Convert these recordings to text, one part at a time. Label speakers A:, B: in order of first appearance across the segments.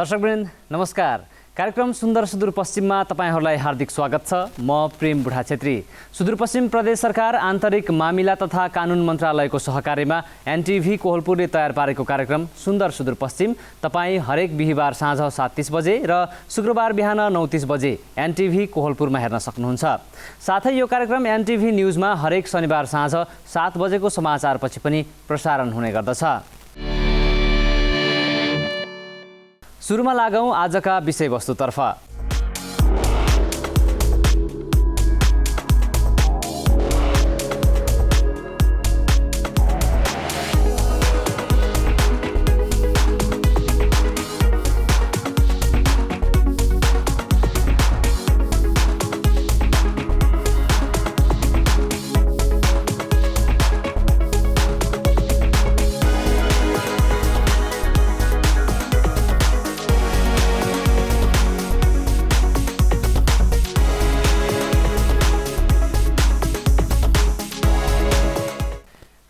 A: दर्शकवृन्द नमस्कार। कार्यक्रम सुन्दर सुदूरपश्चिममा तपाईहरूलाई हार्दिक स्वागत छ। म प्रेम बुढा छेत्री। सुदूरपश्चिम प्रदेश सरकार आन्तरिक मामिला तथा कानुन मन्त्रालयको सहकार्यमा एनटिभी कोहलपुरले तयार पारेको कार्यक्रम सुन्दर सुदूरपश्चिम तपाईँ हरेक बिहिबार साँझ 7:30 बजे र शुक्रबार बिहान 9:30 बजे एनटिभी कोहलपुरमा हेर्न सक्नुहुन्छ। साथै यो कार्यक्रम एनटिभी न्युजमा हरेक शनिबार साँझ 7 बजेको समाचारपछि पनि प्रसारण हुने गर्दछ। सुरुमा लागौँ आजका विषयवस्तुतर्फ।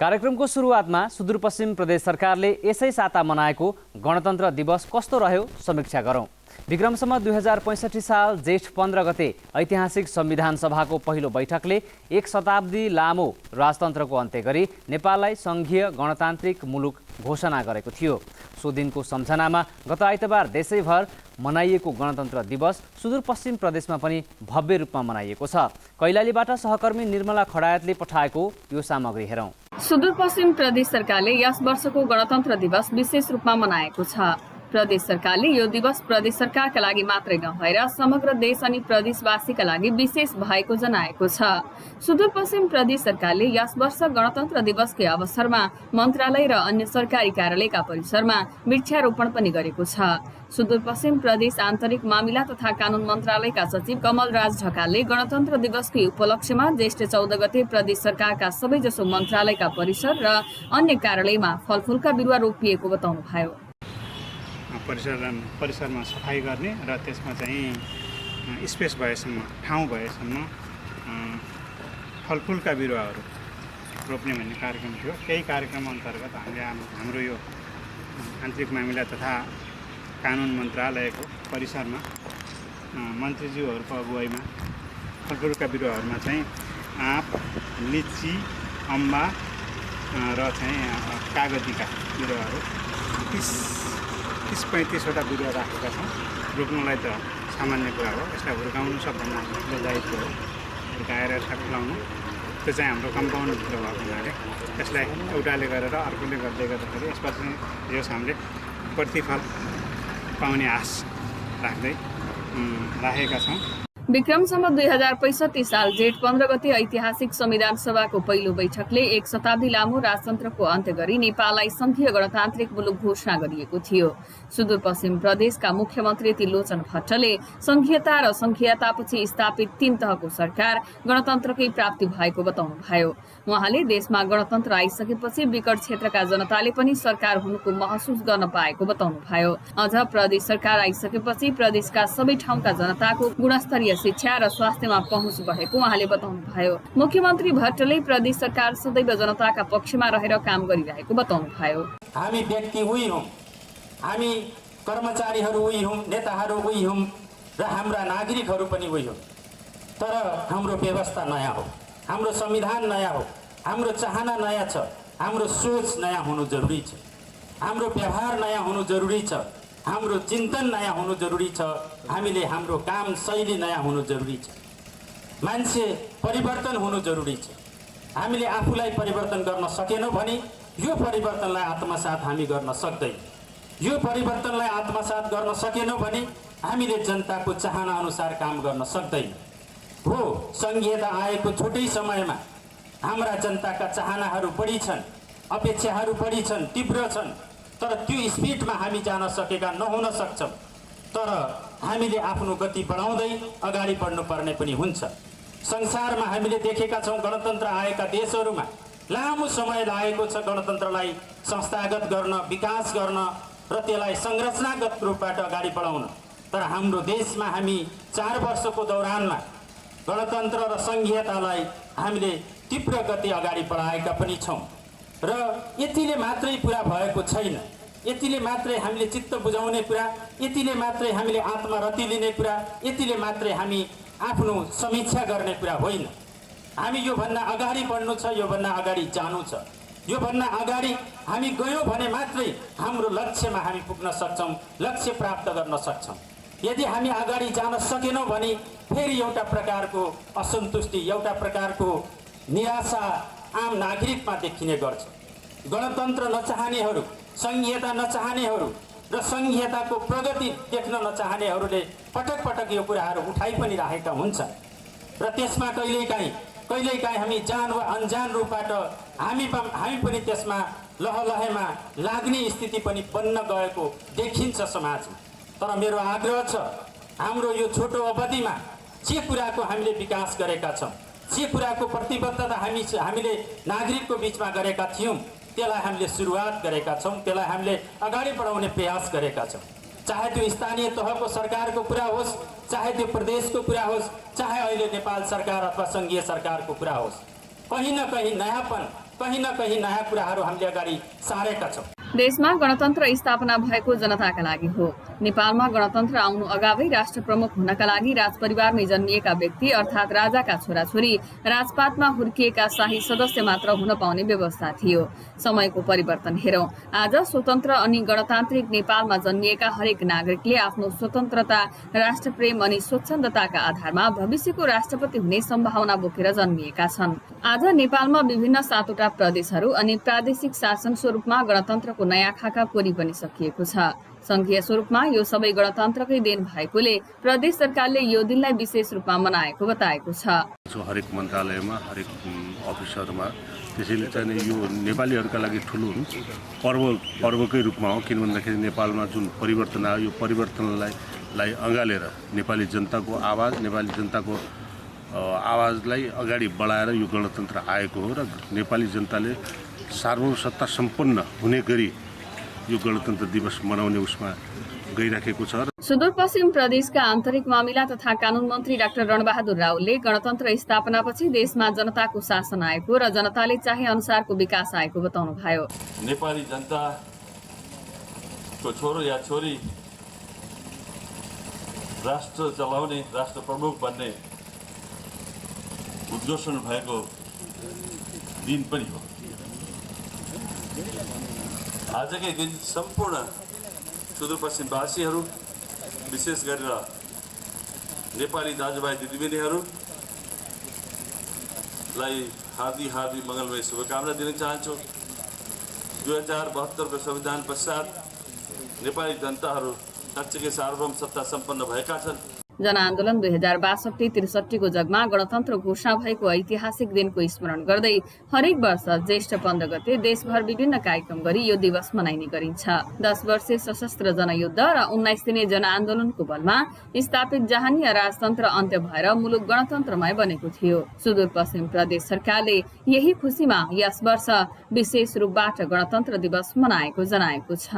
A: कार्यक्रमको सुरुवातमा सुदूरपश्चिम प्रदेश सरकारले यसै साता मनाएको गणतन्त्र दिवस कस्तो रह्यो समीक्षा गरौँ। विक्रमसम्म 2065 साल जेठ 15 गते ऐतिहासिक संविधान सभाको पहिलो बैठकले 1 शताब्दी लामो राजतन्त्रको अन्त्य गरी नेपाललाई सङ्घीय गणतान्त्रिक मुलुक घोषणा गरेको थियो। सो दिनको सम्झनामा गत आइतबार देशैभर मनाइएको गणतन्त्र दिवस सुदूरपश्चिम प्रदेशमा पनि भव्य रूपमा मनाइएको छ। कैलालीबाट सहकर्मी निर्मला खडायतले पठाएको यो सामग्री हेरौँ।
B: सुदूरपश्चिम प्रदेश सरकारले यस वर्षको गणतन्त्र दिवस विशेष रूपमा मनाएको छ। प्रदेश सरकारले यो दिवस प्रदेश सरकारका लागि मात्रै नभएर समग्र देश अनि प्रदेशवासीका लागि विशेष भएको जनाएको छ। सुदूरपश्चिम प्रदेश सरकारले यस वर्ष गणतन्त्र दिवसकै अवसरमा मन्त्रालय र अन्य सरकारी कार्यालयका परिसरमा वृक्षारोपण पनि गरेको छ। सुदूरपश्चिम प्रदेश आन्तरिक मामिला तथा कानुन मन्त्रालयका सचिव कमलराज ढकालले गणतन्त्र दिवसकै उपलक्ष्यमा जेष्ठ 14 गते प्रदेश सरकारका सबैजसो मन्त्रालयका परिसर र अन्य कार्यालयमा फलफुलका बिरुवा रोपिएको बताउनुभयो।
C: परिसरमा सफाई गर्ने र त्यसमा चाहिँ स्पेस भएसम्म ठाउँ भएसम्म फलफुलका बिरुवाहरू रोप्ने भन्ने कार्यक्रम थियो। त्यही कार्यक्रम अन्तर्गत हामीले हाम्रो यो आन्तरिक मामिला तथा कानुन मन्त्रालयको परिसरमा मन्त्रीज्यूहरूको अगुवाईमा फलफुलका बिरुवाहरूमा चाहिँ आँप, लिची, अम्बा र चाहिँ कागतीका बिरुवाहरू 30-35 वटा बिरुवा राखेका छौँ। रोप्नुलाई त सामान्य कुरा हो, यसलाई हुर्काउनु सबभन्दा हाम्रो दायित्व हो। हुर्काएर यसलाई फुलाउनु त्यो चाहिँ हाम्रो कम्पाउन्डभित्र भएको हुनाले यसलाई एउटाले गरेर अर्कोले गर्दै गर्दाखेरि यसपछि यस हामीले प्रतिफल पाउने आश राखेका छौँ।
B: विक्रमसम्म 2065 साल जेठ 15 गते ऐतिहासिक संविधान सभाको पहिलो बैठकले 1 शताब्दी लामो राजतन्त्रको अन्त्य गरी नेपाललाई सङ्घीय गणतान्त्रिक मुलुक घोषणा गरिएको थियो। सुदूरपश्चिम प्रदेशका मुख्यमन्त्री त्रिलोचन भट्टले सङ्घीयता र सङ्घीयतापछि स्थापित 3 तहको सरकार गणतन्त्रकै प्राप्ति भएको बताउनुभयो। उहाँले देशमा गणतन्त्र आइसकेपछि विकट क्षेत्रका जनताले पनि सरकार हुनुको महसुस गर्न पाएको बताउनुभयो। अझ प्रदेश सरकार आइसकेपछि प्रदेशका सबै ठाउँका जनताको गुणस्तरीय शिक्षा र स्वास्थ्यमा पहुँच बढेको उहाँले बताउनुभयो। मुख्यमन्त्री भट्टले प्रदेश सरकार सदैव जनताका पक्षमा रहेर काम गरिरहेको बताउनुभयो।
D: हामी व्यक्ति उही हौं, हामी कर्मचारीहरू उही हौं, नेताहरू उही हौं र हाम्रा नागरिकहरू पनि उही हौं। तर हाम्रो व्यवस्था नयाँ हो, हाम्रो संविधान नयाँ हो, हाम्रो चाहना नयाँ छ, हाम्रो सोच नयाँ हुनु जरुरी छ, हाम्रो व्यवहार नयाँ हुनु जरुरी छ, हाम्रो चिन्तन नयाँ हुनु जरुरी छ, हामीले हाम्रो काम शैली नयाँ हुनु जरुरी छ, मान्छे परिवर्तन हुनु जरुरी छ। हामीले आफूलाई परिवर्तन गर्न सकेनौँ भने यो परिवर्तनलाई आत्मसात हामी गर्न सक्दैन। यो परिवर्तनलाई आत्मसात गर्न सकेनौँ भने हामीले जनताको चाहना अनुसार काम गर्न सक्दैन। हो, सङ्घीयता आएको छोटै समयमा हाम्रा जनताका चाहनाहरू बढी छन्, अपेक्षाहरू बढी छन्, तीव्र छन्, तर त्यो स्पिडमा हामी जान सकेका नहुन सक्छौँ। तर हामीले आफ्नो गति बढाउँदै अगाडि बढ्नुपर्ने पनि हुन्छ। संसारमा हामीले देखेका छौँ गणतन्त्र आएका देशहरूमा लामो समय लागेको छ गणतन्त्रलाई संस्थागत गर्न, विकास गर्न र त्यसलाई संरचनागत रूपबाट अगाडि बढाउन। तर हाम्रो देशमा हामी 4 वर्षको दौरानमा गणतन्त्र र सङ्घीयतालाई हामीले तीव्र गति अगाडि बढाएका पनि छौँ। र यतिले मात्रै पुरा भएको छैन। यतिले मात्रै हामीले चित्त बुझाउने कुरा, यतिले मात्रै हामीले आत्मा रति लिने कुरा, यतिले मात्रै हामी आफ्नो समीक्षा गर्ने कुरा होइन। हामी योभन्दा अगाडि बढ्नु छ, योभन्दा अगाडि जानु छ। योभन्दा अगाडि हामी गयौँ भने मात्रै हाम्रो लक्ष्यमा हामी पुग्न सक्छौँ, लक्ष्य प्राप्त गर्न सक्छौँ। यदि हामी अगाडि जान सकेनौँ भने फेरि एउटा प्रकारको असन्तुष्टि, एउटा प्रकारको निराशा आम नागरिकमा देखिने गर्छ। गणतन्त्र नचाहनेहरू, संघीयता नचाहनेहरू र संघीयताको प्रगति देख्न नचाहनेहरूले पटक पटक यो कुराहरू उठाइ पनि राखेका हुन्छन् र त्यसमा कहिलेकाहीँ हामी जान वा अनजान रूपबाट हामी पनि त्यसमा लहलहेमा लाग्ने स्थिति पनि बन्न गएको देखिन्छ समाजमा। तर मेरो आग्रह छ, हाम्रो यो छोटो अवधिमा जे कुराको हामीले विकास गरेका छौँ, जे कुराको प्रतिबद्धता हामीले नागरिकको बिचमा गरेका थियौँ, त्यसलाई हामीले सुरुवात गरेका छौँ, त्यसलाई हामीले अगाडि बढाउने प्रयास गरेका छौँ। चाहे त्यो स्थानीय तहको सरकारको कुरा होस्, चाहे त्यो प्रदेशको कुरा होस्, चाहे अहिले नेपाल सरकार अथवा सङ्घीय सरकारको कुरा होस्, कहीँ न कहीँ नयाँपन, कहीँ न कहीँ नयाँ कुराहरू हामीले अगाडि सारेका छौँ।
B: देशमा गणतन्त्र स्थापना भएको जनताका लागि हो। नेपालमा गणतन्त्र आउनु अगावै राष्ट्र प्रमुख हुनका लागि राजपरिवारमै जन्मिएका व्यक्ति अर्थात् राजाका छोराछोरी राजपाटमा हुर्किएका शाही सदस्य मात्र हुन पाउने व्यवस्था थियो। समयको परिवर्तन हेरौं। आज स्वतन्त्र अनि गणतान्त्रिक नेपालमा जन्मिएका हरेक नागरिकले आफ्नो स्वतन्त्रता, राष्ट्रप्रेम अनि स्वच्छन्दताका आधारमा भविष्यको राष्ट्रपति हुने सम्भावना बोकेर जन्मिएका छन्। आज नेपालमा विभिन्न 7वटा प्रदेशहरू अनि प्रादेशिक शासन स्वरूपमा गणतन्त्रको नयाँ खाका कोरी पनि सकिएको छ। संघीय स्वरूपमा यो सबै गणतन्त्रकै देन भएकोले प्रदेश सरकारले यो दिनलाई विशेष रूपमा मनाएको बताएको छ।
E: हरेक मन्त्रालयमा, हरेक अफिसहरूमा, त्यसैले चाहिँ यो नेपालीहरूका लागि ठुलो पर्वकै रूपमा हो। किन भन्दाखेरि नेपालमा जुन परिवर्तन आयो, यो परिवर्तनलाई अँगालेर नेपाली जनताको आवाज, नेपाली जनताको आवाजलाई अगाडि बढाएर यो गणतन्त्र आएको हो र नेपाली जनताले सार्वभौमसत्ता सम्पन्न हुने गरी यो गणतन्त्र दिवस मनाउने उसमा गइराखेको छ।
B: सुदूरपश्चिम प्रदेशका आन्तरिक मामिला तथा कानून मन्त्री डाक्टर रणबहादुर रावलले गणतन्त्र स्थापनापछि देशमा जनताको शासन आएको र जनताले चाहे अनुसारको विकास आएको बताउनुभयो।
F: नेपाली जनताको छोरो या छोरी राष्ट्र चलाउने, राष्ट्र प्रमुख बन्ने उद्घोषण भएको दिन पनि हो। आजकै दिन सम्पूर्ण सुदूरपश्चिमवासीहरू, विशेष गरेर नेपाली दाजुभाइ दिदीबहिनीहरूलाई हार्दिक मङ्गलमय शुभकामना दिन चाहन्छु। 2072 को संविधान पश्चात नेपाली जनताहरू साँच्चैकै सार्वभौम सत्ता सम्पन्न भएका छन्।
B: जनआन्दोलन 2062-63 को जगमा गणतन्त्र घोषणा भएको ऐतिहासिक दिनको स्मरण गर्दै हरेक वर्ष ज्येष्ठ 15 गते देशभर विभिन्न कार्यक्रम गरी यो दिवस मनाइने गरिन्छ। 10 वर्षे सशस्त्र जनयुद्ध र 19 दिने जनआन्दोलनको बलमा स्थापित जहानीय राजतन्त्र अन्त्य भएर मुलुक गणतन्त्रमय बनेको थियो। सुदूरपश्चिम प्रदेश सरकारले यही खुसीमा यस वर्ष विशेष रूपबाट गणतन्त्र दिवस मनाएको जनाएको छ।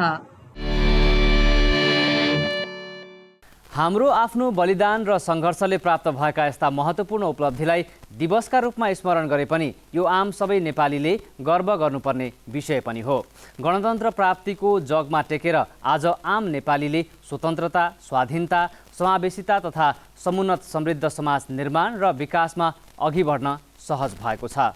A: हाम्रो आफ्नो बलिदान र सङ्घर्षले प्राप्त भएका यस्ता महत्त्वपूर्ण उपलब्धिलाई दिवसका रूपमा स्मरण गरे पनि यो आम सबै नेपालीले गर्व गर्नुपर्ने विषय पनि हो। गणतन्त्र प्राप्तिको जगमा टेकेर आज आम नेपालीले स्वतन्त्रता, स्वाधीनता, समावेशिता तथा समुन्नत समृद्ध समाज निर्माण र विकासमा अघि बढ्न सहज भएको छ।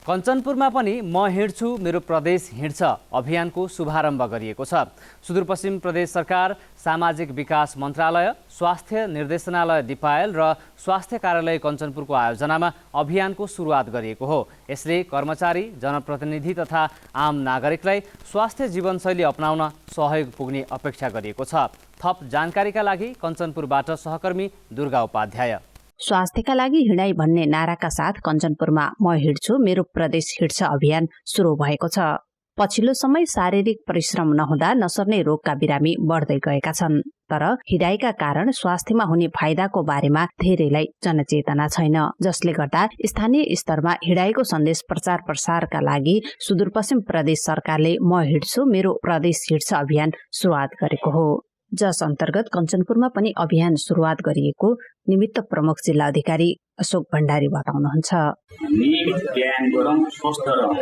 A: कञ्चनपुरमा पनि म हिँड्छु मेरो प्रदेश हिँड्छ अभियानको शुभारम्भ गरिएको छ। सुदूरपश्चिम प्रदेश सरकार, सामाजिक विकास मन्त्रालय, स्वास्थ्य निर्देशनालय दिपायल र स्वास्थ्य कार्यालय कञ्चनपुरको आयोजनामा अभियानको सुरुवात गरिएको हो। यसले कर्मचारी, जनप्रतिनिधि तथा आम नागरिकलाई स्वास्थ्य जीवनशैली अपनाउन सहयोग पुग्ने अपेक्षा गरिएको छ। थप जानकारीका लागि कञ्चनपुरबाट सहकर्मी दुर्गा उपाध्याय।
G: स्वास्थ्यका लागि हिँडाइ भन्ने नाराका साथ कञ्चनपुरमा म हिँड्छु मेरो प्रदेश हिँड्छ अभियान सुरु भएको छ। पछिल्लो समय शारीरिक परिश्रम नहुँदा नसर्ने रोगका बिरामी बढ्दै गएका छन्। तर हिँडाइका कारण स्वास्थ्यमा हुने फाइदाको बारेमा धेरैलाई जनचेतना छैन, जसले गर्दा स्थानीय स्तरमा हिँडाइको सन्देश प्रचार प्रसारका लागि सुदूरपश्चिम प्रदेश सरकारले म हिँड्छु मेरो प्रदेश हिँड्छ अभियान सुरुवात गरेको हो। जस अन्तर्गत कञ्चनपुरमा पनि अभियान सुरुवात गरिएको निमित्त प्रमुख जिल्ला अधिकारी अशोक भण्डारी बताउनुहुन्छ।
H: नियमित व्यायाम गरौँ, स्वस्थ रहौँ।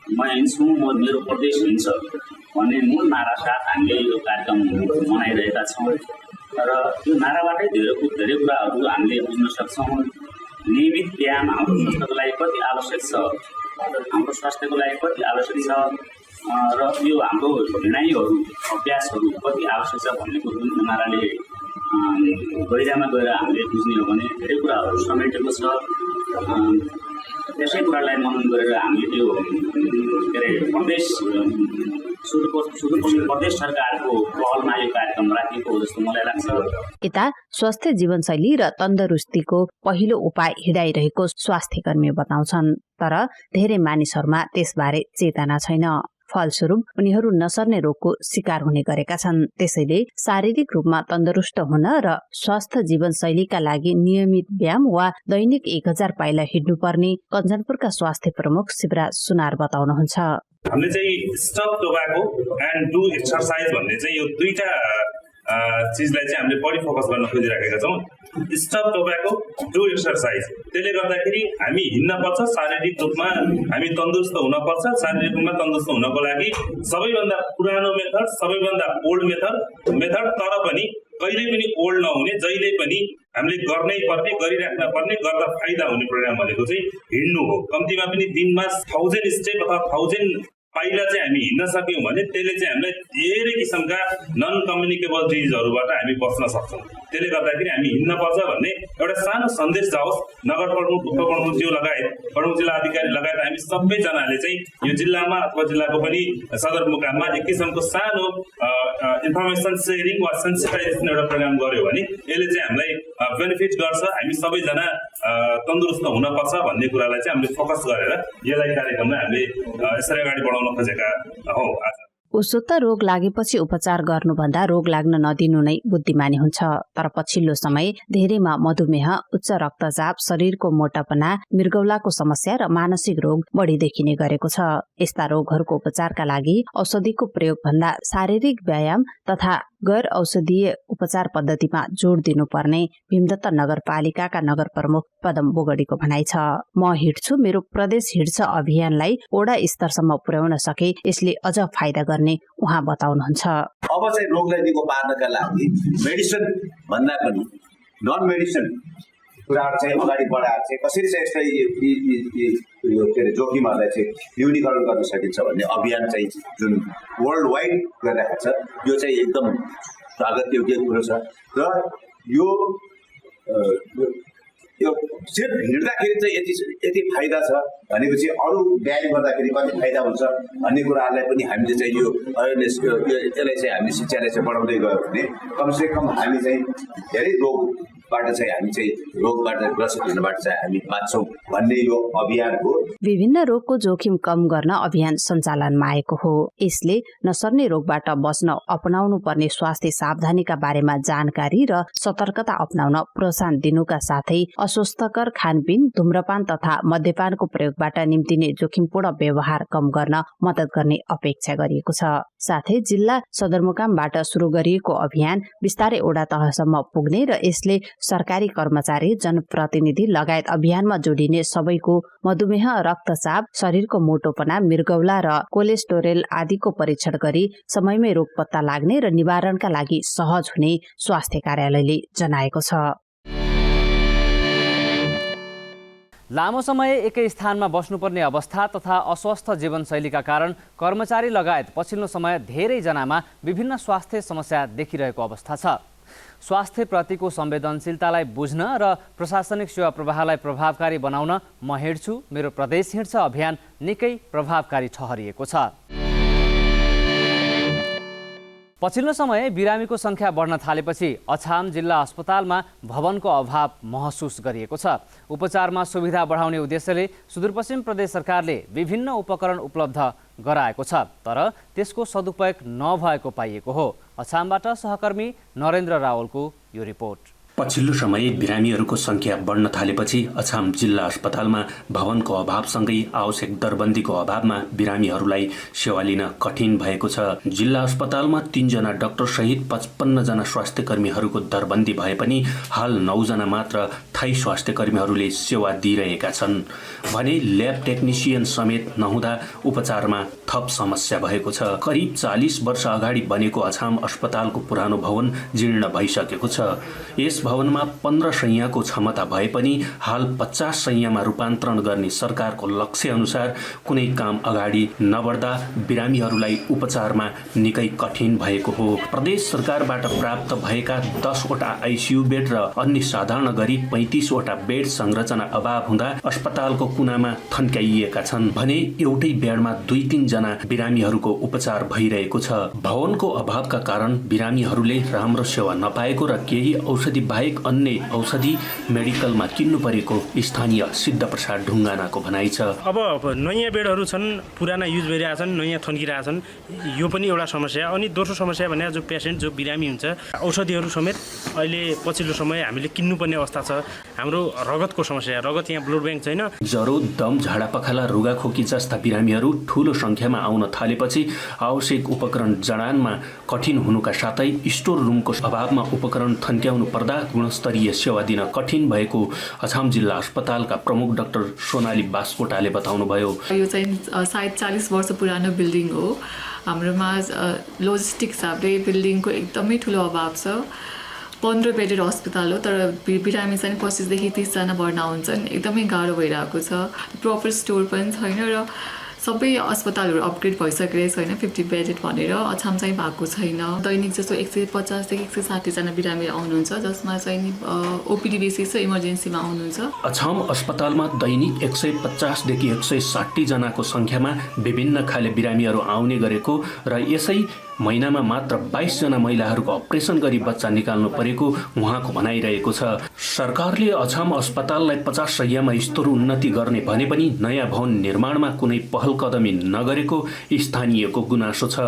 H: म हिँड्छु, मेरो प्रदेश हिँड्छ भन्ने मूल नारा साथ हामीले यो कार्यक्रम मनाइरहेका छौँ। तर यो नाराबाटै धेरै कुराहरू हामीले बुझ्न सक्छौँ। नियमित व्यायाम हाम्रो स्वास्थ्यको लागि कति आवश्यक छ, हाम्रो स्वास्थ्यको लागि कति आवश्यक छ र यो हाम्रो हिँडाइहरू अभ्यासहरू कति आवश्यक छ भन्ने कुरो जुन नाराले गहिरामा गएर हामीले बुझ्ने हो भने धेरै कुराहरू समेटेको छ। त्यसै कुरालाई मनन गरेर हामीले त्यो के अरे प्रदेश सुदूरपश्चिम प्रदेश सरकारको पहलमा यो कार्यक्रम राखेको हो जस्तो मलाई लाग्छ।
G: यता स्वास्थ्य जीवनशैली र तन्दुरुस्तीको पहिलो उपाय हिँडाइरहेको स्वास्थ्य कर्मी बताउँछन्। तर धेरै मानिसहरूमा त्यसबारे चेतना छैन। फलस्वरूप उनीहरू नसर्ने रोगको शिकार हुने गरेका छन्। त्यसैले शारीरिक रूपमा तन्दुरुस्त हुन र स्वास्थ्य जीवनशैलीका लागि नियमित व्यायाम वा दैनिक 1000 पाइला हिँड्नुपर्ने कञ्चनपुरका स्वास्थ्य प्रमुख शिवराज सुनार बताउनुहुन्छ।
I: हामीले चाहिँ stop tobacco and do exercise भन्ने चाहिँ यो दुईटा चिजलाई चाहिँ हामीले बढी फोकस गर्न खोजिराखेका छौँ। Stop tobacco, do exercise. त्यसले गर्दाखेरि हामी हिँड्न पर्छ, शारीरिक रूपमा हामी तन्दुरुस्त हुनपर्छ। शारीरिक रूपमा तन्दुरुस्त हुनको लागि सबैभन्दा पुरानो मेथड, सबैभन्दा ओल्ड मेथड तर पनि कहिल्यै पनि ओल्ड नहुने, जहिले पनि हामीले गर्नै पर्ने, गरिराख्न पर्ने, गर्दा फाइदा हुने प्रोग्राम भनेको चाहिँ हिँड्नु हो। कम्तीमा पनि दिनमा 1000 स्टेप अथवा 1000 पाइला चाहिँ हामी हिँड्न सक्यौँ भने त्यसले चाहिँ हामीलाई धेरै किसिमका नन कम्युनिकेबल डिजिजहरूबाट हामी बच्न सक्छौँ। त्यसले गर्दाखेरि हामी हिँड्न पर्छ भन्ने एउटा सानो सन्देश जाओस्। नगर प्रमुख, उपप्रमुखज्यू लगायत प्रमुख जिल्ला अधिकारी लगायत हामी सबैजनाले चाहिँ यो जिल्लामा अथवा जिल्लाको पनि सदरमुकाममा एक किसिमको सानो इन्फर्मेसन सेयरिङ वा सेन्सिटाइजेसन एउटा प्रोग्राम गर्यो भने यसले चाहिँ हामीलाई बेनिफिट गर्छ। हामी सबैजना तन्दुरुस्त हुनपर्छ भन्ने कुरालाई चाहिँ हामीले फोकस गरेर यसलाई कार्यक्रमलाई हामीले यसरी अगाडि बढाउन खोजेका हौँ।
G: उसो त रोग लागेपछि उपचार गर्नुभन्दा रोग लाग्न नदिनु नै बुद्धिमानी हुन्छ। तर पछिल्लो समय धेरैमा मधुमेह, उच्च रक्तचाप, शरीरको मोटापना, मृगौलाको समस्या र मानसिक रोग बढी देखिने गरेको छ। यस्ता रोगहरूको उपचारका लागि औषधिको प्रयोग भन्दा शारीरिक व्यायाम तथा गैर औषधीय उपचार पद्धतिमा जोड दिनुपर्ने भीमदत्त नगरपालिकाका नगर प्रमुख पदम बोगडीको भनाइ छ। म हिँड्छु, मेरो प्रदेश हिँड्छ अभियानलाई वडा स्तरसम्म पुर्याउन सके यसले अझ फाइदा गर्ने उहाँ बताउनुहुन्छ।
J: अब चाहिँ रोगलाई निको पार्नका लागि मेडिसिन भन्दा पनि नन मेडिसिन कुराहरू चाहिँ अगाडि बढाएर चाहिँ कसरी चाहिँ यसलाई जोखिमहरूलाई चाहिँ न्यूनीकरण गर्न सकिन्छ भन्ने अभियान चाहिँ जुन वर्ल्ड वाइड गरिरहेको छ, यो चाहिँ एकदम स्वागत योग्य कुरो छ। र यो सिर्फ हिँड्दाखेरि चाहिँ यति फाइदा छ भनेपछि अरू व्यायाम गर्दाखेरि कति फाइदा हुन्छ भन्ने कुराहरूलाई पनि हामीले चाहिँ यो अवेरनेस यसलाई चाहिँ हामी शिक्षालाई चाहिँ बढाउँदै गयो भने कमसेकम हामी चाहिँ धेरै रोगबाट चाहिँ हामी चाहिँ रोगबाट ग्रसित हुनबाट चाहिँ हामी बाँच्छौँ भन्ने यो अभियान हो।
G: विभिन्न रोगको जोखिम कम गर्न अभियान सञ्चालनमा आएको हो। यसले नसर्ने रोगबाट बच्न अपनाउनु पर्ने स्वास्थ्य सावधानीका बारेमा जानकारी र सतर्कता अपनाउन प्रोत्साहन दिनुका साथै अस्वस्थकर खानपिन, धूम्रपान तथा मद्यपानको प्रयोगबाट निम्तिने जोखिमपूर्ण व्यवहार कम गर्न मद्दत गर्ने अपेक्षा गरिएको छ। साथै जिल्ला सदरमुकामबाट सुरु गरिएको अभियान बिस्तारै वडा तहसम्म पुग्ने र यसले सरकारी कर्मचारी, जनप्रतिनिधि लगायत अभियानमा जोडिने सबैको मधुमेह, रक्तचाप, शरीरको मोटोपना, मृगौला र कोलेस्टेरोल आदिको परीक्षण गरी समयमै रोग पत्ता लाग्ने र निवारणका लागि सहज हुने स्वास्थ्य कार्यालयले जनाएको छ।
A: लामो समय एकै स्थानमा बस्नुपर्ने अवस्था तथा अस्वस्थ जीवनशैलीका कारण कर्मचारी लगायत पछिल्लो समय धेरैजनामा विभिन्न स्वास्थ्य समस्या देखिरहेको अवस्था छ। स्वास्थ्यप्रतिको संवेदनशीलतालाई बुझ्न र प्रशासनिक सेवा प्रवाहलाई प्रभावकारी बनाउन म हिँड्छु, मेरो प्रदेश हिँड्छ अभियान निकै प्रभावकारी ठहरिएको छ। पछिल्लो समय बिरामीको संख्या बढ्न थालेपछि अछाम जिल्ला अस्पतालमा भवनको अभाव महसुस गरिएको छ। उपचारमा सुविधा बढाउने उद्देश्यले सुदूरपश्चिम प्रदेश सरकारले विभिन्न उपकरण उपलब्ध गराएको छ, तर त्यसको सदुपयोग नभएको पाइएको हो। अछामबाट सहकर्मी नरेन्द्र रावलको यो रिपोर्ट।
D: पछिल्लो समय बिरामीहरूको संख्या बढ्न थालेपछि अछाम जिल्ला अस्पतालमा भवनको अभावसँगै आवश्यक दरबन्दीको अभावमा बिरामीहरूलाई सेवा लिन कठिन भएको छ। जिल्ला अस्पतालमा 3 जना डाक्टर सहित 55 जना स्वास्थ्य कर्मीहरूको दरबन्दी भए पनि हाल 9 जना मात्र थाई स्वास्थ्य कर्मीहरूले सेवा दिइरहेका छन् भने ल्याब टेक्निसियन समेत नहुँदा उपचारमा थप समस्या भएको छ। करिब 40 वर्ष अगाडि बनेको अछाम अस्पतालको पुरानो भवन जीर्ण भइसकेको छ। यस भवनमा 15 शैय्याको क्षमता भए पनि हाल 50 शैय्यामा रूपान्तरण गर्ने सरकारको लक्ष्य अनुसार कुनै काम अगाडि नबढ्दा बिरामीहरूलाई उपचारमा निकै कठिन भएको हो। प्रदेश सरकारबाट प्राप्त भएका 10 वटा आइसियु बेड र अन्य साधारण गरी 35 वटा बेड संरचना अभाव हुँदा अस्पतालको कुनामा थन्काइएका छन् भने एउटै बेडमा 2-3 जना बिरामीहरूको उपचार भइरहेको छ। भवनको अभावका कारण बिरामीहरूले राम्रो सेवा नपाएको र केही औषधि बाहेक अन्य औषधि मेडिकलमा किन्नु परेको स्थानीय सिद्धप्रसाद ढुङ्गानाको भनाइ छ।
K: अब नयाँ बेडहरू छन्, पुराना युज भइरहेका छन्, नयाँ थन्किरहेका छन्, यो पनि एउटा समस्या। अनि दोस्रो समस्या भने जो पेसेन्ट जो बिरामी हुन्छ औषधिहरू समेत अहिले पछिल्लो समय हामीले किन्नुपर्ने अवस्था छ। हाम्रो रगतको समस्या, रगत यहाँ ब्लड ब्याङ्क छैन।
D: ज्वरो, दम, झाडा पखाला, रुगाखोकी जस्ता बिरामीहरू ठूलो संख्यामा आउन थालेपछि आवश्यक उपकरण जडानमा कठिन हुनुका साथै स्टोर रुमको अभावमा उपकरण थन्क्याउनु पर्दा गुणस्तरीय सेवा दिन कठिन भएको अछाम जिल्ला अस्पतालका प्रमुख डाक्टर सोनाली बास्कोटाले बताउनुभयो।
L: यो चाहिँ सायद 40 वर्ष पुरानो बिल्डिङ हो। हाम्रोमा लोजिस्टिक हिसाबले बिल्डिङको एकदमै ठुलो अभाव छ। 15 बेडेड अस्पताल हो, तर बिरामी चाहिँ 25 देखि 30 जना भर्ना हुन्छन्। एकदमै गाह्रो भइरहेको छ। प्रपर स्टोर पनि छैन र सबै अस्पतालहरू अपग्रेड भइसकेको छैन। 50 बेडेड भनेर अछाम चाहिँ भएको छैन। दैनिक जस्तो 150 देखि 160 जना बिरामी आउनुहुन्छ, जसमा चाहिँ ओपीडी बेसिस र इमर्जेन्सीमा आउनुहुन्छ।
D: अछाम अस्पतालमा दैनिक 150 देखि 160 जनाको संख्यामा विभिन्न खाले बिरामीहरू आउने गरेको र यसै महिनामा मात्र 22 जना महिलाहरूको अपरेसन गरी बच्चा निकाल्नु परेको उहाँको भनाइरहेको छ। सरकारले अछाम अस्पताललाई 50 शैय्यामा स्तर उन्नति गर्ने भने पनि नयाँ भवन निर्माणमा कुनै पहल कदमी नगरेको स्थानीयको गुनासो छ।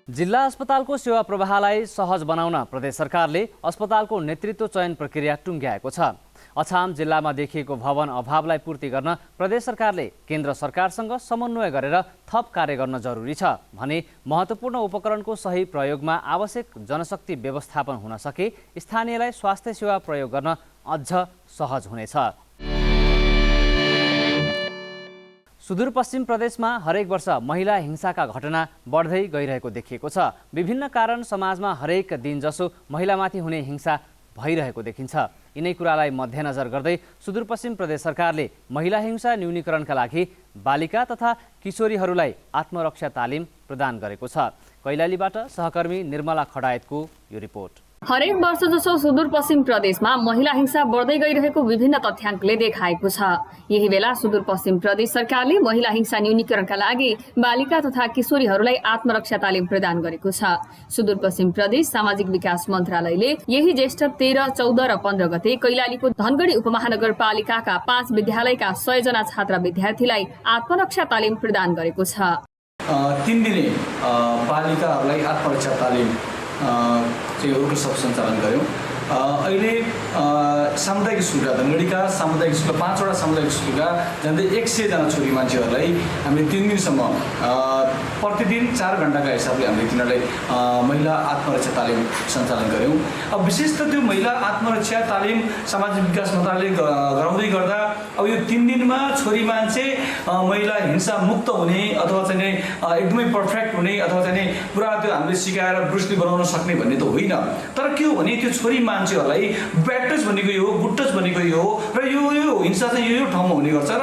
A: जिल्ला अस्पतालको सेवा प्रवाहलाई सहज बनाउन प्रदेश सरकारले अस्पतालको नेतृत्व चयन प्रक्रिया टुङ्ग्याएको छ। अछाम जिल्लामा देखिएको भवन अभावलाई पूर्ति गर्न प्रदेश सरकारले केन्द्र सरकारसँग समन्वय गरेर थप कार्य गर्न जरुरी छ भने महत्त्वपूर्ण उपकरणको सही प्रयोगमा आवश्यक जनशक्ति व्यवस्थापन हुन सके स्थानीयलाई स्वास्थ्य सेवा प्रयोग गर्न अझ सहज हुनेछ। सुदूरपश्चिम प्रदेशमा हरेक वर्ष महिला हिंसाका घटना बढ्दै गइरहेको देखिएको छ। विभिन्न कारण समाजमा हरेक दिन जसो महिलामाथि हुने हिंसा भइरहेको देखिन्छ। यिनै कुरालाई मध्यनजर गर्दै सुदूरपश्चिम प्रदेश सरकारले महिला हिंसा न्यूनीकरणका लागि बालिका तथा किशोरीहरूलाई आत्मरक्षा तालिम प्रदान गरेको छ। कैलालीबाट सहकर्मी निर्मला खडायतको यो रिपोर्ट।
B: हरेक वर्ष जसो सुदूरपश्चिम प्रदेशमा महिला हिंसा बढ्दै गइरहेको विभिन्न तथ्याङ्कले देखाएको छ। यही बेला सुदूरपश्चिम प्रदेश सरकारले महिला हिंसा न्यूनीकरणका लागि बालिका तथा किशोरीहरूलाई आत्मरक्षा तालिम प्रदान गरेको छ। सुदूरपश्चिम प्रदेश सामाजिक विकास मन्त्रालयले यही ज्येष्ठ 13, 14 र 15 गते कैलालीको धनगढी उपमहानगरपालिकाका 5 विद्यालयका 100 जना छात्र विद्यार्थीलाई आत्मरक्षा तालिम प्रदान गरेको छ।
M: 3 दिने बालिकाहरूलाई आत्मरक्षा तालिम चाहिँ वर्कसप सञ्चालन गऱ्यौँ। अहिले सामुदायिक स्कुलका धनगढीका सामुदायिक स्कुल 5 वटा सामुदायिक स्कुलका झन्डै 100 जना छोरी मान्छेहरूलाई हामीले 3 दिनसम्म प्रतिदिन 4 घण्टाका हिसाबले हामीले तिनीहरूलाई महिला आत्मरक्षा तालिम सञ्चालन गऱ्यौँ। अब विशेष त त्यो महिला आत्मरक्षा तालिम सामाजिक विकास मन्त्रालयले गराउँदै गर्दा अब यो 3 दिनमा छोरी मान्छे महिला हिंसा मुक्त हुने अथवा चाहिँ एकदमै पर्फेक्ट हुने अथवा चाहिँ पुरा त्यो हामीले सिकाएर ब्रुस्ली बनाउन सक्ने भन्ने त होइन। तर के हो भने त्यो छोरी मान्छेहरूलाई ब्याड टच भनेको यो हो, गुड टच भनेको यो हो र यो हिंसा चाहिँ यो ठाउँमा हुने गर्छ र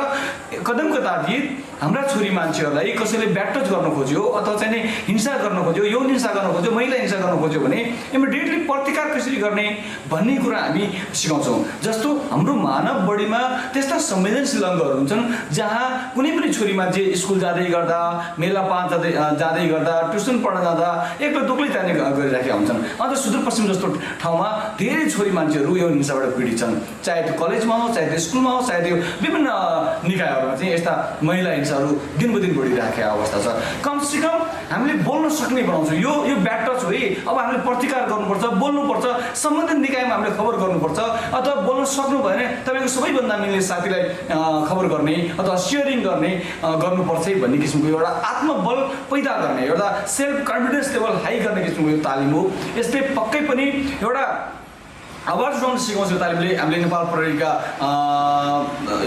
M: कदम कदाचित हाम्रा छोरी मान्छेहरूलाई कसैले ब्याड टच गर्न खोज्यो अथवा चाहिँ हिंसा गर्न खोज्यो, यौन हिंसा गर्न खोज्यो, महिला हिंसा गर्न खोज्यो भने इमिडिएटली प्रतिकार कसरी गर्ने भन्ने कुरा हामी सिकाउँछौँ। जस्तो हाम्रो मानव बडीमा त्यस्ता संवेदनशील अङ्गहरू हुन्छन् जहाँ कुनै पनि छोरी मान्छे स्कुल जाँदै गर्दा, मेला पाँच जाँदै गर्दा, ट्युसन पढ्न जाँदा एक्लै दोक्लै तान्ने गरिराखेका हुन्छन्। अन्त सुदूरपश्चिम जस्तो ठाउँमा धेरै छोरी मान्छेहरू यौन हिंसाबाट पीडित छन्। चाहे त्यो कलेजमा हो, चाहे त्यो स्कुलमा हो, चाहे त्यो विभिन्न निकायहरूमा परिवारमा चाहिँ यस्ता महिला हिंसाहरू दिनबदिन बढिराखेको अवस्था छ। कमसेकम हामीले बोल्न सक्ने बनाउँछौँ। यो ब्याड टच हो है, अब हामीले प्रतिकार गर्नुपर्छ, बोल्नुपर्छ, सम्बन्धित निकायमा हामीले खबर गर्नुपर्छ, अथवा बोल्न सक्नु भयो भने तपाईँको सबैभन्दा मिल्ने साथीलाई खबर गर्ने अथवा सेयरिङ गर्नुपर्छ भन्ने किसिमको एउटा आत्मबल पैदा गर्ने, एउटा सेल्फ कन्फिडेन्स लेभल हाई गर्ने किसिमको यो तालिम हो। यसले पक्कै पनि एउटा आवाज उठाउन सिकाउँछ। तालिमले हामीले नेपाल प्रहरीका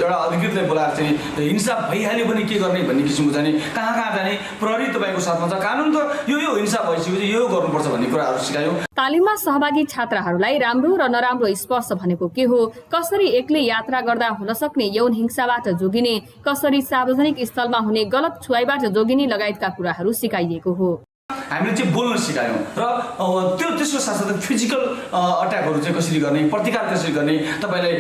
M: एउटा अधिकृतलाई बोलाएर चाहिँ हिंसा भइहाल्यो भने के गर्ने भन्ने किसिमको जाने, कहाँ जाने, प्रहरी तपाईँको साथमा छ, कानुन त यो हिंसा भइसकेपछि यो गर्नुपर्छ भन्ने कुराहरू सिकायो।
B: तालिममा सहभागी छात्राहरूलाई राम्रो र नराम्रो स्पर्श भनेको के हो, कसरी एक्लै यात्रा गर्दा हुन सक्ने यौन हिंसाबाट जोगिने, कसरी सार्वजनिक स्थलमा हुने गलत छुवाईबाट जोगिने लगायतका कुराहरू सिकाइएको हो।
M: हामीले चाहिँ बोल्न सिकायौँ र त्यसको साथसाथै फिजिकल अट्याकहरू चाहिँ कसरी गर्ने, प्रतिकार कसरी गर्ने, तपाईँले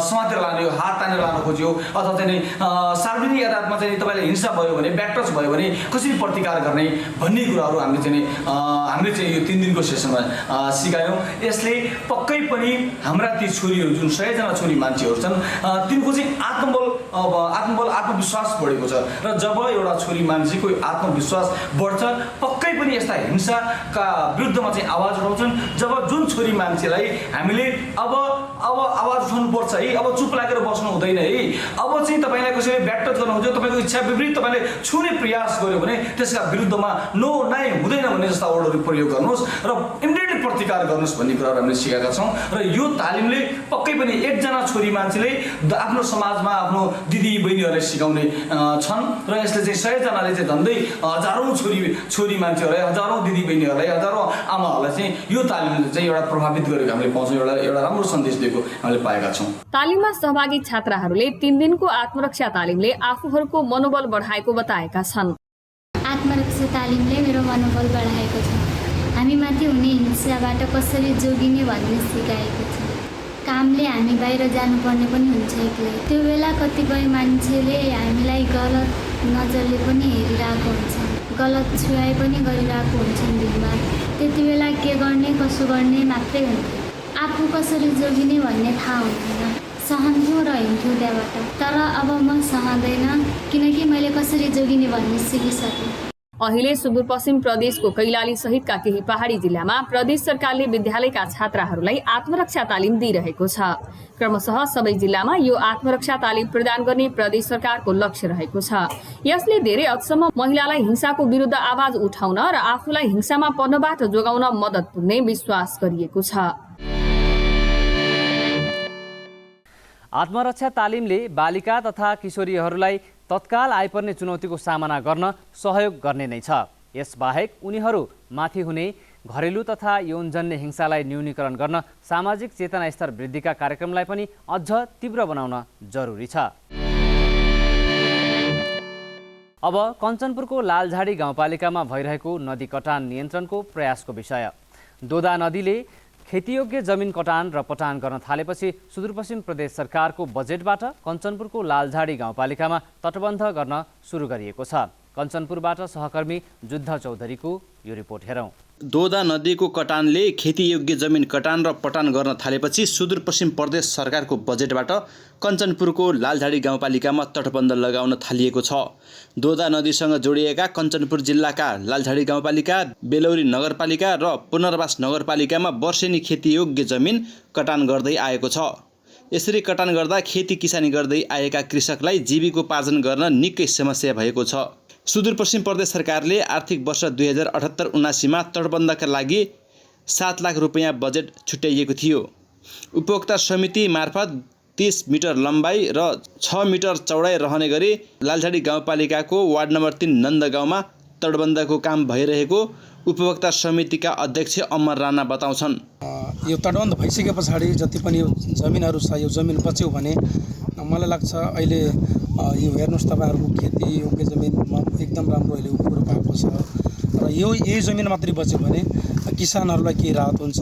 M: समातेर लाने, हात तानेर लान खोज्यो अथवा चाहिँ सार्वजनिक यातायातमा चाहिँ तपाईँले हिंसा भयो भने, ब्याक टच भयो भने कसरी प्रतिकार गर्ने भन्ने कुराहरू हामीले चाहिँ यो 3 दिनको सेसनमा सिकायौँ। यसले पक्कै पनि हाम्रा ती छोरीहरू जुन 100 जना छोरी मान्छेहरू छन् तिनको चाहिँ आत्मविश्वास बढेको छ र जब एउटा छोरी मान्छेको आत्मविश्वास बढ्छ पक्कै पनि यस्ता हिंसाका विरुद्धमा चाहिँ आवाज उठाउँछन्। जब जुन छोरी मान्छेलाई हामीले अब आवाज उठाउनु पर्छ है, अब चुप लागेर बस्नु हुँदैन है, अब चाहिँ तपाईँलाई कसैले ब्याक टच गर्नुहुन्छ, तपाईँको इच्छा विपरीत तपाईँले छुने प्रयास गर्यो भने त्यसका विरुद्धमा नो नाइ हुँदैन भन्ने जस्ता वर्डहरू प्रयोग गर्नुहोस् र इमिडिएटली प्रतिकार गर्नुहोस् भन्ने कुराहरू हामीले सिकाएका छौँ। र यो तालिमले पक्कै पनि एकजना छोरी मान्छेले आफ्नो समाजमा आफ्नो दिदी बहिनीहरूलाई सिकाउने छन् र यसले चाहिँ 100 जनाले चाहिँ झन्डै हजारौँ छोरी मान्छेहरूलाई, हजारौँ दिदी बहिनीहरूलाई, हजारौँ आमाहरूलाई चाहिँ यो तालिमले चाहिँ एउटा प्रभावित गरेको हामीले पाउँछौँ, एउटा राम्रो सन्देश दिएको हामीले पाएका छौँ।
B: तालिममा सहभागी छात्राहरूले 3 दिनको आत्मरक्षा तालिमले आफूहरूको मनोबल बढाएको बताएका छन्।
N: आत्मरक्षा तालिमले मेरो मनोबल बढाएको छ। हामीमाथि हुने हिंसाबाट कसरी जोगिने भन्ने सिकाएको छ। कामले हामी बाहिर जानुपर्ने पनि हुन्छ एक्लै, त्यो बेला कतिपय मान्छेले हामीलाई गलत नजरले पनि हेरिरहेको हुन्छ, गलत छुवाई पनि गरिरहेको हुन्छन् दिनमा। त्यति बेला के गर्ने कसो गर्ने मात्रै हुन्थ्यो, आफू कसरी जोगिने भन्ने थाहा हुन्थेन। सहन्थ्यो र हिँड्थ्यो त्यहाँबाट, तर अब म सहँदैन किनकि मैले कसरी जोगिने भन्ने सिकिसकेँ।
B: अहिले सुदूरपश्चिम प्रदेशको कैलाली सहितका केही पहाडी जिल्लामा प्रदेश सरकारले विद्यालयका छात्राहरूलाई आत्मरक्षा तालिम दिइरहेको छ। क्रमशः सबै जिल्लामा यो आत्मरक्षा तालिम प्रदान गर्ने प्रदेश सरकारको लक्ष्य रहेको छ। यसले धेरै हदसम्म महिलालाई हिंसाको विरुद्ध आवाज उठाउन र आफूलाई हिंसामा पर्नबाट जोगाउन मद्दत पुग्ने विश्वास गरिएको छ।
A: आत्मरक्षा तालिमले बालिका तथा किशोरीहरूलाई तत्काल आइपर्ने चुनौतीको सामना गर्न सहयोग गर्ने नै छ। यसबाहेक उनीहरू माथि हुने घरेलु तथा यौनजन्य हिंसालाई न्यूनीकरण गर्न सामाजिक चेतना स्तर वृद्धिका कार्यक्रमलाई पनि अझ तीव्र बनाउन जरुरी छ। अब कञ्चनपुरको लालझाडी गाउँपालिकामा भइरहेको नदी कटान नियन्त्रणको प्रयासको विषय। दोदा नदीले खेतीयोग्य जमिन कटान र पटान गर्न थालेपछि सुदूरपश्चिम प्रदेश सरकारको बजेटबाट कञ्चनपुरको लालझाडी गाउँपालिकामा तटबन्ध गर्न सुरु गरिएको छ। कञ्चनपुरबाट सहकर्मी जुद्ध चौधरीको यो रिपोर्ट हेरौँ।
O: दोदा नदीको कटानले खेतीयोग्य जमिन कटान र पटान गर्न थालेपछि सुदूरपश्चिम प्रदेश सरकारको बजेटबाट कञ्चनपुरको लालझाडी गाउँपालिकामा तटबन्ध लगाउन थालिएको छ। दोदा नदीसँग जोडिएका कञ्चनपुर जिल्लाका लालझाडी गाउँपालिका, बेलौरी नगरपालिका र पुनर्वास नगरपालिकामा वर्षेनी खेतीयोग्य जमिन कटान गर्दै आएको छ। यसरी कटान गर्दा खेती किसानी गर्दै आएका कृषकलाई जीविकोपार्जन गर्न निकै समस्या भएको छ। सुदूरपश्चिम प्रदेश सरकारले आर्थिक वर्ष 2078-79मा तटबन्धका लागि 7 लाख रुपैयाँ बजेट छुट्याइएको थियो। उपभोक्ता समिति मार्फत 30 मिटर लम्बाइ र 6 मिटर चौडाइ रहने गरी लालझाडी गाउँपालिकाको वार्ड नम्बर 3 नन्दगाउँमा तटबन्धको काम भइरहेको उपभोक्ता समितिका अध्यक्ष अमर राणा बताउँछन्।
P: यो तटबन्ध भइसके पछाडि जति पनि जमिनहरू छ यो जमिन बच्यो भने मलाई लाग्छ अहिले यो हेर्नुहोस् तपाईँहरूको खेती योग्य जमिनमा एकदम राम्रो अहिले उब्जाउ भएको छ र यही जमिन मात्रै बच्यो भने किसानहरूलाई केही राहत हुन्छ,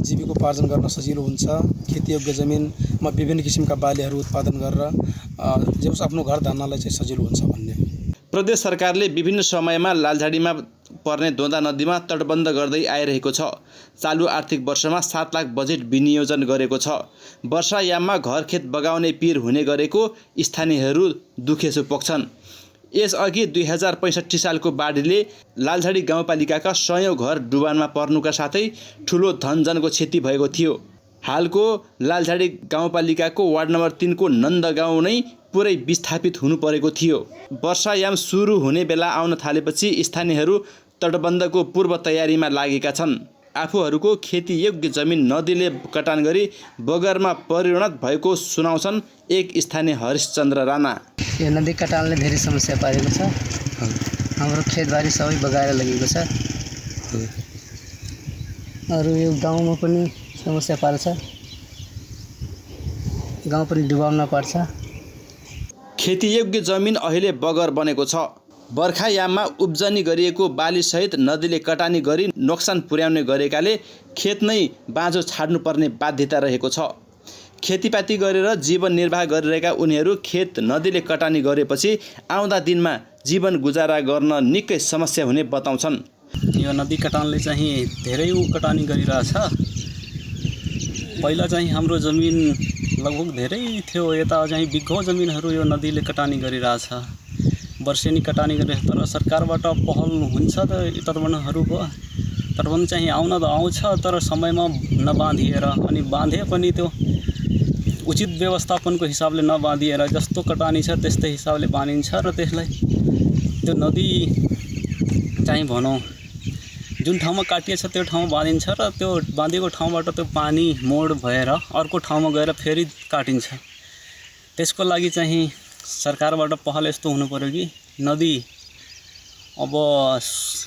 P: जीविकोपार्जन गर्न सजिलो हुन्छ, खेतीयोग्य जमिनमा विभिन्न किसिमका बालीहरू उत्पादन गरेर जे होस् आफ्नो घर धान्नलाई चाहिँ सजिलो हुन्छ भन्ने।
O: प्रदेश सरकारले विभिन्न समयमा लालझाडीमा पर्ने दोदा नदीमा तटबन्ध गर्दै आइरहेको छ। चालु आर्थिक वर्षमा 7 लाख बजेट विनियोजन गरेको छ। वर्षायाममा घरखेत बगाउने पिर हुने गरेको स्थानीयहरू दुखेसो पोख्छन्। यसअघि 2065 सालको बाढीले लालझाडी गाउँपालिकाका 100औं घर डुबानमा पर्नुका साथै ठुलो धनजनको क्षति भएको थियो। हालको लालझाडी गाउँपालिकाको वार्ड नम्बर 3 को नन्दगाउँ नै पुरै विस्थापित हुनु परेको थियो। वर्षायाम सुरु हुने बेला आउन थालेपछि स्थानीयहरू तटबन्धको पूर्व तयारीमा लागेका छन्। आफूहरूको खेतीयोग्य जमिन नदीले कटान गरी बगरमा परिणत भएको सुनाउँछन् एक स्थानीय हरिशचन्द्र राणा।
Q: यो नदी कटानले धेरै समस्या पारेको छ। हाम्रो खेतबारी सबै बगाएर लगेको छ। अरू यो गाउँमा पनि समस्या पार्छ। गाउँ पनि डुबाउन पर्छ।
O: खेतीयोग्य जमिन अहिले बगर बनेको छ। बर्खायाममा उब्जनी गरिएको बालीसहित नदीले कटानी गरी नोक्सान पुर्याउने गरेकाले खेत नै बाँझो छाड्नुपर्ने बाध्यता रहेको छ। खेतीपाती गरेर जीवन निर्वाह गरिरहेका उनीहरू खेत नदीले कटानी गरेपछि आउँदा दिनमा जीवन गुजारा गर्न निकै समस्या हुने बताउँछन्।
R: यो नदी कटानले चाहिँ धेरै कटानी गरिरहेछ। पहिला चाहिँ हाम्रो जमिन लगभग धेरै थियो, यता चाहिँ बिघौ जमिनहरू यो नदीले कटानी गरिरहेछ। वर्षेनी कटानी गरेर तर सरकारबाट पहल हुन्छ त तटबन्धहरूको। तटबन्ध चाहिँ आउन त आउँछ तर समयमा नबाँधिएर, अनि बाँधे पनि त्यो उचित व्यवस्थापनको हिसाबले नबाँधिएर जस्तो कटानी छ त्यस्तै हिसाबले बाँधिन्छ र त्यसलाई त्यो नदी चाहिँ भनौँ जुन ठाउँमा काटिएछ त्यो ठाउँमा बाँधिन्छ र त्यो बाँधेको ठाउँबाट त्यो पानी मोड भएर अर्को ठाउँमा गएर फेरि काटिन्छ। त्यसको लागि चाहिँ सरकारबाट पहल यस्तो हुनु पर्यो कि नदी अब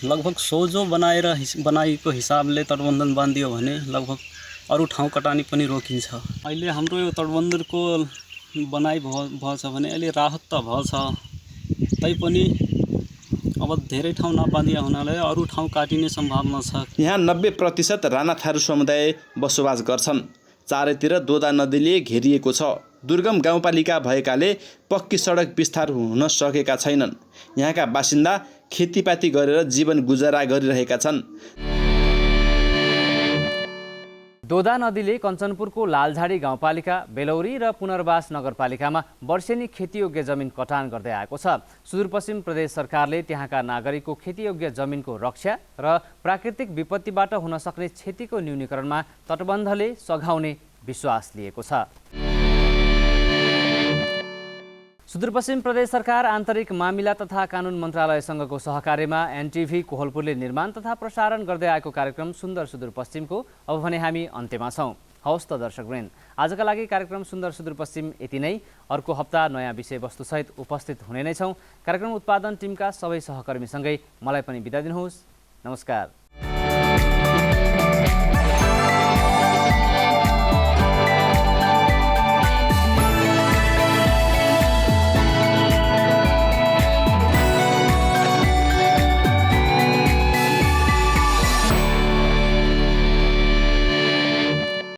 R: लगभग सोझो बनाएको हिसाबले तटबन्धन बाँधियो भने लगभग अरू ठाउँ कटानी पनि रोकिन्छ। अहिले हाम्रो यो तटबन्धको बनाइ भएछ भने अहिले राहत त भएछ, तैपनि अब धेरै ठाउँ नबाँधिया हुनाले अरू ठाउँ काटिने सम्भावना छ।
O: यहाँ 90% राणा थारू समुदाय बसोबास गर्छन्। चारैतिर दोदा नदीले घेरिएको छ। दुर्गम गाउँपालिका भएकाले पक्की सडक विस्तार हुन सकेका छैनन्। यहाँका बासिन्दा खेतीपाती गरेर जीवन गुजारा गरिरहेका छन्।
A: दोदा नदीले कञ्चनपुरको लालझाडी गाउँपालिका, बेलौरी र पुनर्वास नगरपालिकामा वर्षेनी खेतीयोग्य जमिन कटान गर्दै आएको छ। सुदूरपश्चिम प्रदेश सरकारले त्यहाँका नागरिकको खेतीयोग्य जमिनको रक्षा र प्राकृतिक विपत्तिबाट हुन सक्ने क्षतिको न्यूनीकरणमा तटबन्धले सघाउने विश्वास लिएको छ। सुदूरपश्चिम प्रदेश सरकार आन्तरिक मामिला तथा कानुन मन्त्रालयसँगको सहकार्यमा एनटिभी कोहलपुरले निर्माण तथा प्रसारण गर्दै आएको कार्यक्रम सुन्दर सुदूरपश्चिमको अब भने हामी अन्त्यमा छौँ। हवस् त दर्शकवृन्द, आजका लागि कार्यक्रम सुन्दर सुदूरपश्चिम यति नै। अर्को हप्ता नयाँ विषयवस्तुसहित उपस्थित हुने नै छौँ। कार्यक्रम उत्पादन टिमका सबै सहकर्मीसँगै मलाई पनि बिदा दिनुहोस्। नमस्कार।